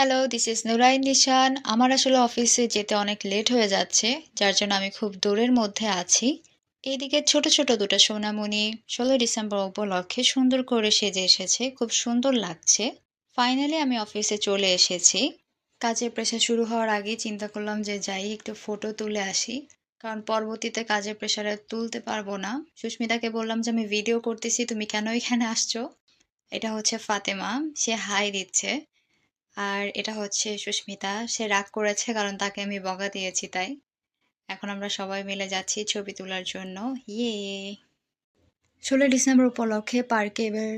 Hello, this is Nurain নিশান। আমার আসলে অফিসে যেতে অনেক লেট হয়ে যাচ্ছে, যার জন্য আমি খুব দূরের মধ্যে আছি। এইদিকে ছোট, ছোট ২ টা সোনামণি ১৬ই ডিসেম্বর উপলক্ষে সুন্দর করে সেজে এসেছে। খুব সুন্দর লাগছে। ফাইনালি আমি অফিসে চলে এসেছি। কাজের প্রেশার শুরু হওয়ার আগেই চিন্তা করলাম যে যাই একটু ফটো তুলে আসি। কারণ পরবর্তীতে কাজের প্রেশারে তুলতে পারবো না। সুস্মিতাকে বললাম যে, "আমি ভিডিও করতেছি, তুমি কেন এখানে আসছো?" এটা হচ্ছে ফাতেমা। সে হাই দিচ্ছে। আর এটা হচ্ছে সুস্মিতা। সে রাগ করেছে কারণ তাকে আমি বকা দিয়েছি তাই। এখন আমরা সবাই মিলে যাচ্ছি ছবি তোলার জন্য। ইয়ে! ১৬ই ডিসেম্বর উপলক্ষে পার্কে এবার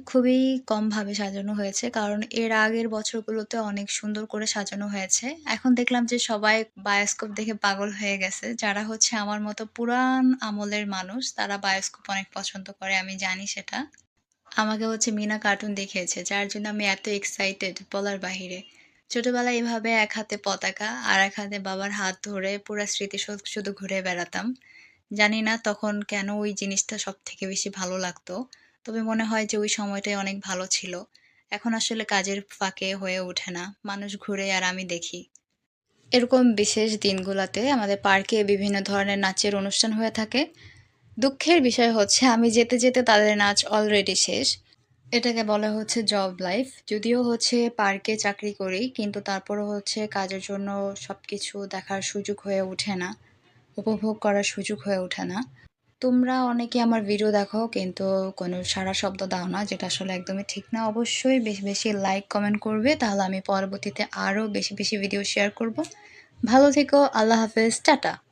খুবই কমভাবে সাজানো হয়েছে। কারণ এর আগের বছরগুলোতে অনেক সুন্দর করে সাজানো হয়েছে। এখন দেখলাম যে সবাই বায়োস্কোপ দেখে পাগল হয়ে গেছে। যারা হচ্ছে আমার মতো পুরান আমলের মানুষ তারা বায়োস্কোপ অনেক পছন্দ করে, আমি জানি সেটা। আমাকে হচ্ছে মিনা কার্টুন দেখিয়েছে, যার জন্য আমি এত এক্সাইটেড বলার বাহিরে। ছোটবেলায় এভাবে এক হাতে পতাকা আর এক হাতে বাবার হাত ধরে পুরা স্মৃতিসৌধ শুধু ঘুরে বেড়াতাম। জানি না তখন কেন ওই জিনিসটা সবথেকে বেশি ভালো লাগতো। তবে মনে হয় যে ওই সময়টাই অনেক ভালো ছিল। এখন আসলে কাজের ফাঁকে হয়ে ওঠে না। মানুষ ঘুরে আর আমি দেখি। এরকম বিশেষ দিনগুলাতে আমাদের পার্কে বিভিন্ন ধরনের নাচের অনুষ্ঠান হয়ে থাকে। দুঃখের বিষয় হচ্ছে আমি যেতে, যেতে তাদের নাচ অলরেডি শেষ। এটাকে বলা হচ্ছে জব লাইফ। যদিও হচ্ছে পার্কে চাকরি করি, কিন্তু তারপরও হচ্ছে কাজের জন্য সবকিছু দেখার সুযোগ হয়ে ওঠে না। উপভোগ করার সুযোগ হয়ে ওঠে না। তোমরা অনেকে আমার ভিডিও দেখো কিন্তু কোনো সাড়া শব্দ দাও না, যেটা আসলে একদমই ঠিক না। অবশ্যই বেশি, বেশি লাইক, কমেন্ট করবে। তাহলে আমি পরবর্তীতে আরো বেশি, বেশি ভিডিও শেয়ার করব। ভালো থেকো। আল্লাহ হাফেজ। টাটা।